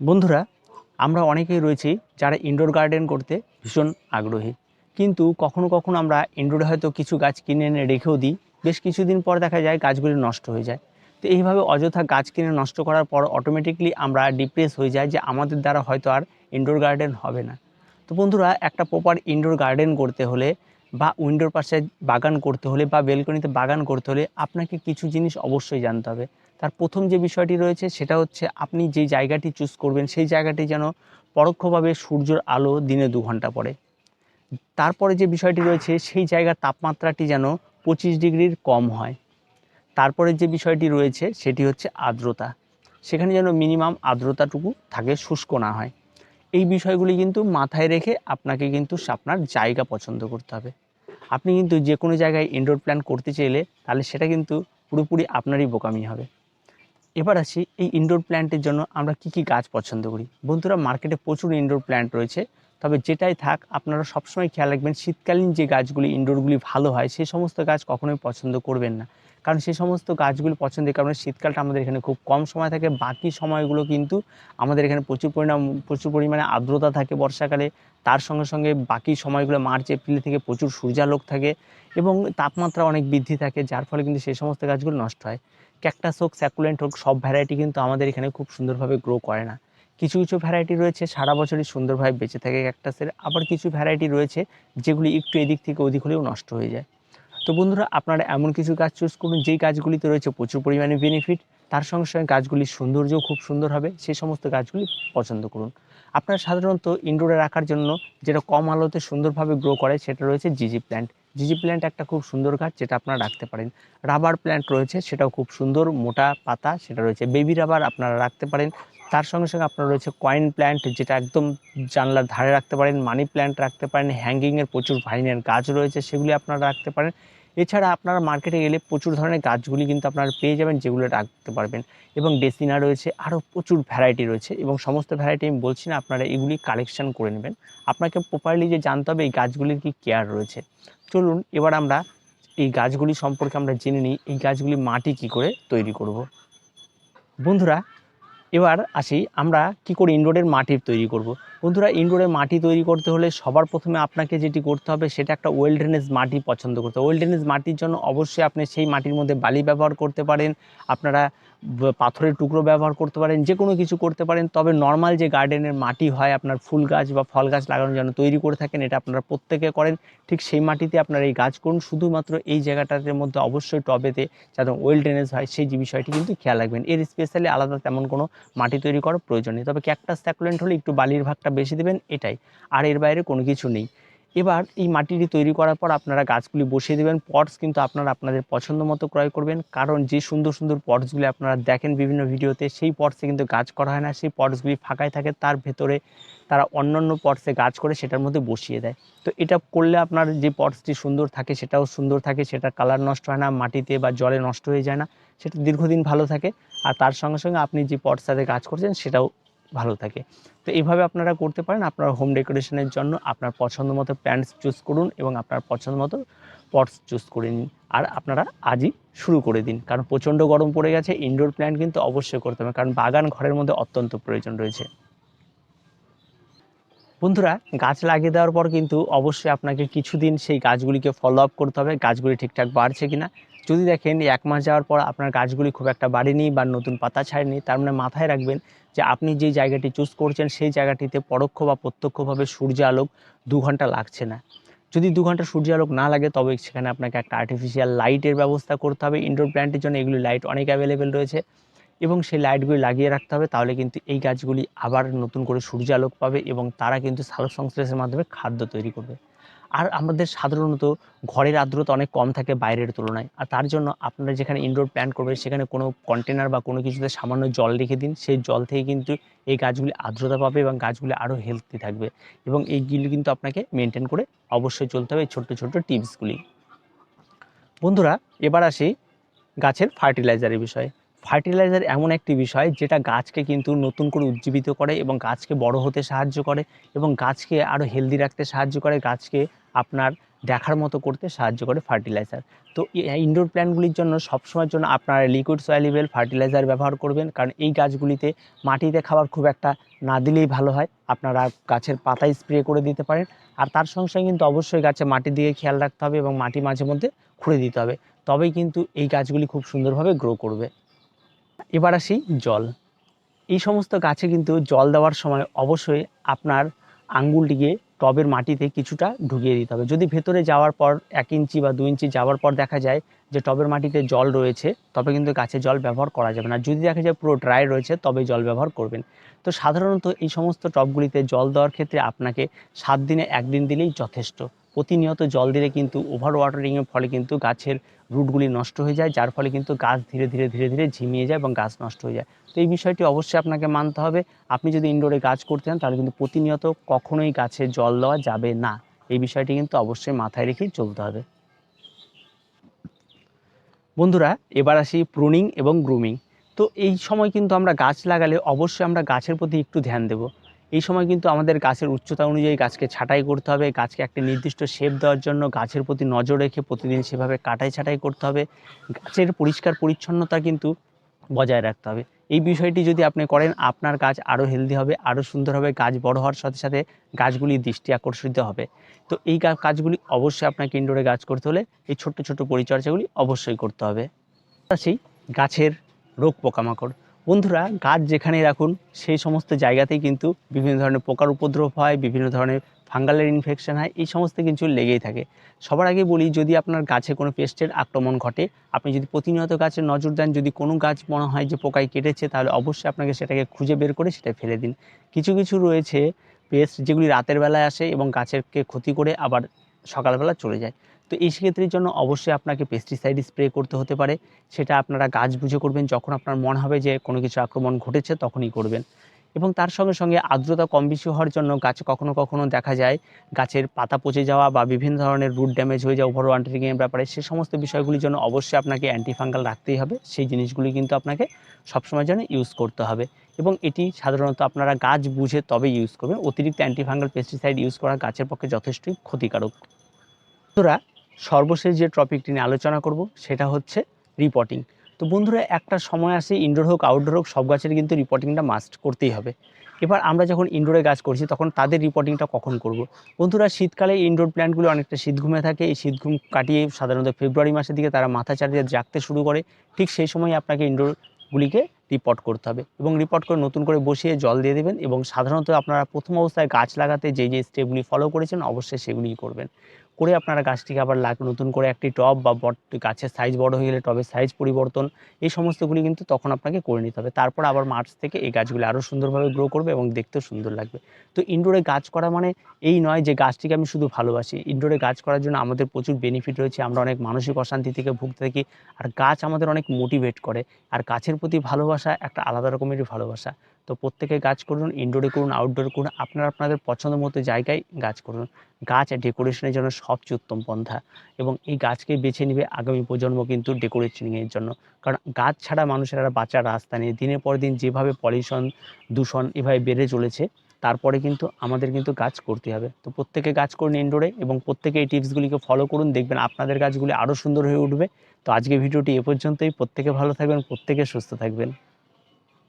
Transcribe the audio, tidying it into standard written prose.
বন্ধুরা, আমরা অনেকেই রয়েছি যারা ইনডোর গার্ডেন করতে ভীষণ আগ্রহী। কিন্তু কখনো কখনো আমরা ইনডোরে হয়তো কিছু গাছ কিনে এনে রেখেও দিই। বেশ কিছুদিন পর দেখা যায় গাছগুলি নষ্ট হয়ে যায়। তো এইভাবে অযথা গাছ কিনে নষ্ট করার পর অটোমেটিকলি আমরা ডিপ্রেস হয়ে যাই যে আমাদের দ্বারা হয়তো আর ইনডোর গার্ডেন হবে না। তো বন্ধুরা, একটা প্রপার ইনডোর গার্ডেন করতে হলে বা উইন্ডোর পাশে বাগান করতে হলে বা বেলকনিতে বাগান করতে হলে আপনাকে কিছু জিনিস অবশ্যই জানতে হবে। তার প্রথম যে বিষয়টি রয়েছে সেটা হচ্ছে আপনি যে জায়গাটি চুজ করবেন সেই জায়গাটি যেন পরোক্ষভাবে সূর্যের আলো দিনে 2 ঘন্টা পড়ে। তারপরে যে বিষয়টি রয়েছে সেই জায়গার তাপমাত্রাটি যেন 25 ডিগ্রির কম হয়। তারপরে যে বিষয়টি রয়েছে সেটি হচ্ছে আর্দ্রতা। সেখানে যেন মিনিমাম আর্দ্রতাটুকু থাকে, শুষ্ক না হয়। এই বিষয়গুলি কিন্তু মাথায় রেখে আপনাকে কিন্তু আপনার জায়গা পছন্দ করতে হবে। আপনি কিন্তু যে কোনো জায়গায় ইনডোর প্ল্যান করতে চাইলে তাহলে সেটা কিন্তু পুরোপুরি আপনারই বোকামি হবে। এবার আসি এই ইনডোর প্ল্যান্টের জন্য আমরা কি গাছ পছন্দ করি। বন্ধুরা, মার্কেটে প্রচুর ইনডোর প্ল্যান্ট রয়েছে, তবে যেটাই থাক আপনারা সবসময় খেয়াল রাখবেন শীতকালীন যে গাছগুলি ইনডোরগুলি ভালো হয় সেই সমস্ত গাছ কখনোই পছন্দ করবেন না। কারণ সেই সমস্ত গাছগুলি পছন্দের কারণে শীতকালটা আমাদের এখানে খুব কম সময় থাকে, বাকি সময়গুলো কিন্তু আমাদের এখানে প্রচুর পরিমাণে আর্দ্রতা থাকে বর্ষাকালে। তার সঙ্গে সঙ্গে বাকি সময়গুলো মার্চ এপ্রিল থেকে প্রচুর সূর্যালোক থাকে এবং তাপমাত্রা অনেক বৃদ্ধি থাকে, যার ফলে কিন্তু সেই সমস্ত গাছগুলো নষ্ট হয়। ক্যাকটাস হোক, স্যাকুলেন্ট হোক, সব ভ্যারাইটি কিন্তু আমাদের এখানে খুব সুন্দরভাবে গ্রো করে না। কিছু কিছু ভ্যারাইটি রয়েছে সারা বছরই সুন্দরভাবে বেঁচে থাকে ক্যাকটাসের, আবার কিছু ভ্যারাইটি রয়েছে যেগুলি একটু এদিক থেকে ওদিক হলেও নষ্ট হয়ে যায়। তো বন্ধুরা, আপনারা এমন কিছু গাছ চুজ করুন যেই গাছগুলিতে রয়েছে প্রচুর পরিমাণে বেনিফিট, তার সঙ্গে সঙ্গে গাছগুলির সৌন্দর্যও খুব সুন্দর হবে, সেই সমস্ত গাছগুলি পছন্দ করুন। আপনারা সাধারণত ইনডোরে রাখার জন্য যেটা কম আলোতে সুন্দরভাবে গ্রো করে সেটা রয়েছে জিজি প্ল্যান্ট। জিজি প্ল্যান্ট একটা খুব সুন্দর গাছ যেটা আপনারা রাখতে পারেন। রাবার প্ল্যান্ট রয়েছে, সেটাও খুব সুন্দর মোটা পাতা, সেটা রয়েছে। বেবি রাবার আপনারা রাখতে পারেন। তার সঙ্গে সঙ্গে আপনার রয়েছে কয়েন প্ল্যান্ট, যেটা একদম জানলার ধারে রাখতে পারেন। মানি প্ল্যান্ট রাখতে পারেন। হ্যাঙ্গিংয়ের প্রচুর ভাইনের গাছ রয়েছে, সেগুলি আপনারা রাখতে পারেন। এছাড়া আপনারা মার্কেটে গেলে প্রচুর ধরনের গাছগুলি কিন্তু আপনারা পেয়ে যাবেন যেগুলো রাখতে পারবেন। এবং ডেসিনা রয়েছে, আরও প্রচুর ভ্যারাইটি রয়েছে এবং সমস্ত ভ্যারাইটি আমি বলছি না, আপনারা এগুলি কালেকশন করে নেবেন। আপনাকে প্রপারলি যে জানতে হবে এই গাছগুলির কি কেয়ার রয়েছে। চলুন এবার আমরা এই গাছগুলি সম্পর্কে আমরা জেনে নিই, এই গাছগুলি মাটি কি করে তৈরি করব। বন্ধুরা, এবার আসি আমরা কি করে ইনডোরের মাটি তৈরি করব। বন্ধুরা, ইনডোরের মাটি তৈরি করতে হলে সবার প্রথমে আপনাকে যেটি করতে হবে সেটা একটা ওয়েল ড্রেনেজ মাটি পছন্দ করতে হবে। ওয়েল ড্রেনেজ মাটির জন্য অবশ্যই আপনি সেই মাটির মধ্যে বালি ব্যবহার করতে পারেন, আপনারা পাথরের টুকরো ব্যবহার করতে পারেন, যে কোনো কিছু করতে পারেন। তবে নর্মাল যে গার্ডেনের মাটি হয় আপনার ফুল গাছ বা ফল গাছ লাগানোর জন্য তৈরি করে থাকেন, এটা আপনারা প্রত্যেকে করেন, ঠিক সেই মাটিতে আপনারা এই গাছ করুন। শুধুমাত্র এই জায়গাটার মধ্যে অবশ্যই টবেতে যাতে ওয়েল ড্রেনেজ হয় সেই যে বিষয়টি কিন্তু খেয়াল রাখবেন। এর স্পেশালি আলাদা তেমন কোনো মাটি তৈরি করার প্রয়োজন নেই, তবে ক্যাকটাস স্যাকুলেন্ট হলে একটু বালির ভাগটা বেশি দেবেন, এটাই। আর এর বাইরে কোনো কিছু নেই। এবার এই মাটিটি তৈরি করার পর আপনারা গাছগুলি বসিয়ে দেবেন। পটস কিন্তু আপনারা আপনাদের পছন্দ মতো ক্রয় করবেন, কারণ যে সুন্দর সুন্দর পটসগুলি আপনারা দেখেন বিভিন্ন ভিডিওতে সেই পটসে কিন্তু গাছ করা হয় না, সেই পটসগুলি ফাঁকাই থাকে, তার ভেতরে তারা অন্যান্য পটসে গাছ করে সেটার মধ্যে বসিয়ে দেয়। তো এটা করলে আপনার যে পটসটি সুন্দর থাকে সেটাও সুন্দর থাকে, সেটা কালার নষ্ট হয় না, মাটিতে বা জলে নষ্ট হয়ে যায় না, সেটা দীর্ঘদিন ভালো থাকে। আর তার সঙ্গে সঙ্গে আপনি যে পটসটাতে কাজ করছেন সেটাও ভালো থাকে। তো এইভাবে আপনারা করতে পারেন। আপনার হোম ডেকোরেশনের জন্য আপনার পছন্দ মতো প্ল্যান্টস চুজ করুন এবং আপনার পছন্দ মতো পটস চুজ করে নিন। আর আপনারা আজই শুরু করে দিন, কারণ প্রচণ্ড গরম পড়ে গেছে। ইনডোর প্ল্যান্ট কিন্তু অবশ্যই করতে হবে, কারণ বাগান ঘরের মধ্যে অত্যন্ত প্রয়োজন রয়েছে। বন্ধুরা, গাছ লাগিয়ে দেওয়ার পর কিন্তু অবশ্যই আপনাকে কিছুদিন সেই গাছগুলিকে ফলো আপ করতে হবে, গাছগুলি ঠিকঠাক বাড়ছে কিনা। যদি দেখেন 1 মাস যাওয়ার পর আপনার গাছগুলি খুব একটা বাড়েনি বা নতুন পাতা ছাড়েনি, তার মানে মাথায় রাখবেন যে আপনি যে জায়গাটি চুজ করছেন সেই জায়গাটিতে পরোক্ষ বা প্রত্যক্ষভাবে সূর্য আলোক 2 ঘন্টা লাগছে না। যদি 2 ঘন্টা সূর্য আলোক না লাগে তবে সেখানে আপনাকে একটা আর্টিফিশিয়াল লাইটের ব্যবস্থা করতে হবে। ইনডোর প্ল্যান্টের জন্য এগুলি লাইট অনেক অ্যাভেলেবেল রয়েছে এবং সেই লাইটগুলি লাগিয়ে রাখতে হবে, তাহলে কিন্তু এই গাছগুলি আবার নতুন করে সূর্য আলোক পাবে এবং তারা কিন্তু সালোক সংশ্লেষের মাধ্যমে খাদ্য তৈরি করবে। আর আমাদের সাধারণত ঘরের আর্দ্রতা অনেক কম থাকে বাইরের তুলনায়, আর তার জন্য আপনারা যেখানে ইনডোর প্ল্যান্ট করবেন সেখানে কোনো কন্টেনার বা কোনো কিছুতে সামান্য জল রেখে দিন। সেই জল থেকে কিন্তু এই গাছগুলি আর্দ্রতা পাবে এবং গাছগুলি আরও হেলদি থাকবে। এবং এইগুলি কিন্তু আপনাকে মেনটেন করে অবশ্যই চলতে হবে, এই ছোট্ট ছোট্ট টিপসগুলি। বন্ধুরা, এবার আসি গাছের ফার্টিলাইজারের বিষয়ে। ফার্টিলাইজার এমন একটি বিষয় যেটা গাছকে কিন্তু নতুন করে উজ্জীবিত করে এবং গাছকে বড় হতে সাহায্য করে এবং গাছকে আরও হেলদি রাখতে সাহায্য করে, গাছকে আপনার দেখার মতো করতে সাহায্য করে ফার্টিলাইজার। তো ইনডোর প্ল্যান্টগুলির জন্য সবসময়ের জন্য আপনারা লিকুইড সয়েলেবল ফার্টিলাইজার ব্যবহার করবেন, কারণ এই গাছগুলিতে মাটিতে খাবার খুব একটা না দিলেই ভালো হয়। আপনারা গাছের পাতায় স্প্রে করে দিতে পারেন, আর তার সঙ্গে সঙ্গে কিন্তু অবশ্যই গাছে মাটির দিকে খেয়াল রাখতে হবে এবং মাটি মাঝে মধ্যে খুঁড়ে দিতে হবে, তবেই কিন্তু এই গাছগুলি খুব সুন্দরভাবে গ্রো করবে। এবার আসি জল। এই সমস্ত গাছে কিন্তু জল দেওয়ার সময় অবশ্যই আপনার আঙ্গুলটিকে টবের মাটিতে কিছুটা ঢুকিয়ে দিতে হবে। যদি ভেতরে যাওয়ার পর 1 ইঞ্চি বা 2 ইঞ্চি যাওয়ার পর দেখা যায় যে টবের মাটিতে জল রয়েছে, তবে কিন্তু গাছে জল ব্যবহার করা যাবে না। যদি দেখা যায় পুরো ড্রাই রয়েছে, তবেই জল ব্যবহার করবেন। তো সাধারণত এই সমস্ত টবগুলিতে জল দেওয়ার ক্ষেত্রে আপনাকে 7 দিনে 1 দিন দিলেই যথেষ্ট। প্রতিনিয়ত জল দিলে কিন্তু ওভার ওয়াটারিংয়ের ফলে কিন্তু গাছের রুটগুলি নষ্ট হয়ে যায়, যার ফলে কিন্তু গাছ ধীরে ধীরে ধীরে ধীরে ঝিমিয়ে যায় এবং গাছ নষ্ট হয়ে যায়। তো এই বিষয়টি অবশ্যই আপনাকে মানতে হবে। আপনি যদি ইনডোরে গাছ করতে চান, তাহলে কিন্তু প্রতিনিয়ত কখনোই গাছে জল দেওয়া যাবে না। এই বিষয়টি কিন্তু অবশ্যই মাথায় রেখেই চলতে হবে। বন্ধুরা, এবার আসি প্রুনিং এবং গ্রুমিং। তো এই সময় কিন্তু আমরা গাছ লাগালে অবশ্যই আমরা গাছের প্রতি একটু ধ্যান দেব। এই সময় কিন্তু আমাদের গাছের উচ্চতা অনুযায়ী গাছকে ছাঁটাই করতে হবে। গাছকে একটা নির্দিষ্ট শেপ দেওয়ার জন্য গাছের প্রতি নজর রেখে প্রতিদিন সেভাবে কাটাই ছাঁটাই করতে হবে। গাছের পরিষ্কার পরিচ্ছন্নতা কিন্তু বজায় রাখতে হবে। এই বিষয়টি যদি আপনি করেন, আপনার গাছ আরও হেলদি হবে, আরও সুন্দর হবে। গাছ বড় হওয়ার সাথে সাথে গাছগুলির দৃষ্টি আকর্ষিত হবে। তো এই কাজগুলি অবশ্যই আপনাকে ইনডোরে গাছ করতে হলে এই ছোট্ট ছোট্ট পরিচর্যাগুলি অবশ্যই করতে হবে। সেই গাছের রোগ পোকামাকড়। বন্ধুরা, গাছ যেখানেই রাখুন সেই সমস্ত জায়গাতেই কিন্তু বিভিন্ন ধরনের পোকার উপদ্রব হয়, বিভিন্ন ধরনের ফাঙ্গালের ইনফেকশন হয়, এই সমস্ত কিছু লেগেই থাকে। সবার আগে বলি, যদি আপনার গাছে কোনো পেস্টের আক্রমণ ঘটে, আপনি যদি প্রতিনিয়ত গাছে নজর দেন, যদি কোনো গাছ মনে হয় যে পোকায় কেটেছে, তাহলে অবশ্যই আপনাকে সেটাকে খুঁজে বের করে সেটা ফেলে দিন। কিছু কিছু রয়েছে পেস্ট যেগুলি রাতের বেলায় আসে এবং গাছেরকে ক্ষতি করে আবার সকালবেলা চলে যায়। তো এই সেক্ষেত্রের জন্য অবশ্যই আপনাকে পেস্টিসাইড স্প্রে করতে হতে পারে। সেটা আপনারা গাছ বুঝে করবেন, যখন আপনার মনে হবে যে কোনো কিছু আক্রমণ ঘটেছে তখনই করবেন। এবং তার সঙ্গে সঙ্গে আর্দ্রতা কম বেশি হওয়ার জন্য গাছে কখনো কখনো দেখা যায় গাছের পাতা পচে যাওয়া বা বিভিন্ন ধরনের রুট ড্যামেজ হয়ে যাওয়া, ওভার ওয়াটারিংয়ের ব্যাপারে সে সমস্ত বিষয়গুলির জন্য অবশ্যই আপনাকে অ্যান্টিফাঙ্গাল রাখতেই হবে। সেই জিনিসগুলি কিন্তু আপনাকে সবসময়ের জন্য ইউজ করতে হবে, এবং এটি সাধারণত আপনারা গাছ বুঝে তবেই ইউজ করবেন। অতিরিক্ত অ্যান্টিফাঙ্গাল পেস্টিসাইড ইউজ করা গাছের পক্ষে যথেষ্টই ক্ষতিকারক। বন্ধুরা, সর্বশেষ যে টপিকটি নিয়ে আলোচনা করব সেটা হচ্ছে রিপোর্টিং। তো বন্ধুরা, একটা সময় আসে ইনডোর হোক আউটডোর হোক, সব গাছের কিন্তু রিপোর্টিংটা মাস্ট করতেই হবে। এবার আমরা যখন ইনডোরে গাছ করছি তখন তাদের রিপোর্টিংটা কখন করব? বন্ধুরা, শীতকালে ইনডোর প্ল্যান্টগুলো অনেকটা শীত ঘুমে থাকে। এই শীত ঘুম কাটিয়ে সাধারণত ফেব্রুয়ারি মাসের দিকে তারা মাথা চাড়িয়ে জাগতে শুরু করে। ঠিক সেই সময় আপনাকে ইনডোরগুলিকে রিপোর্ট করতে হবে, এবং রিপোর্ট করে নতুন করে বসিয়ে জল দিয়ে দেবেন। এবং সাধারণত আপনারা প্রথম অবস্থায় গাছ লাগাতে যে যে স্টেপগুলি ফলো করেছেন অবশ্যই সেগুলিই করবেন। করে আপনারা গাছটিকে আবার নতুন করে একটি টব বা গাছের সাইজ বড় হয়ে গেলে টবের সাইজ পরিবর্তন, এই সমস্তগুলি কিন্তু তখন আপনাকে করে নিতে হবে। তারপর আবার মার্চ থেকে এই গাছগুলি আরও সুন্দরভাবে গ্রো করবে এবং দেখতেও সুন্দর লাগবে। তো ইনডোরে গাছ করা মানে এই নয় যে গাছটিকে আমি শুধু ভালোবাসি। ইনডোরে গাছ করার জন্য আমাদের প্রচুর বেনিফিট রয়েছে। আমরা অনেক মানসিক অশান্তি থেকে ভুগতে থাকি, আর গাছ আমাদের অনেক মোটিভেট করে। আর গাছের প্রতি ভালোবাসা একটা আলাদা রকমেরই ভালোবাসা। তো প্রত্যেকে গাছ করুন, ইনডোরে করুন, আউটডোরে করুন, আপনারা আপনাদের পছন্দ মতো জায়গায় গাছ করুন। গাছ ডেকোরেশনের জন্য সবচেয়ে উত্তম পন্থা, এবং এই গাছকে বেছে নেবে আগামী প্রজন্ম কিন্তু ডেকোরেশনের জন্য। কারণ গাছ ছাড়া মানুষের আর বাঁচার রাস্তা নেই। দিনের পর দিন যেভাবে পলিউশন, দূষণ এভাবে বেড়ে চলেছে, তারপরে কিন্তু আমাদের কিন্তু গাছ করতে হবে। তো প্রত্যেকে গাছ করুন ইনডোরে, এবং প্রত্যেকে এই টিপসগুলিকে ফলো করুন, দেখবেন আপনাদের গাছগুলি আরও সুন্দর হয়ে উঠবে। তো আজকে ভিডিওটি এ পর্যন্তই। প্রত্যেকে ভালো থাকবেন, প্রত্যেকে সুস্থ থাকবেন।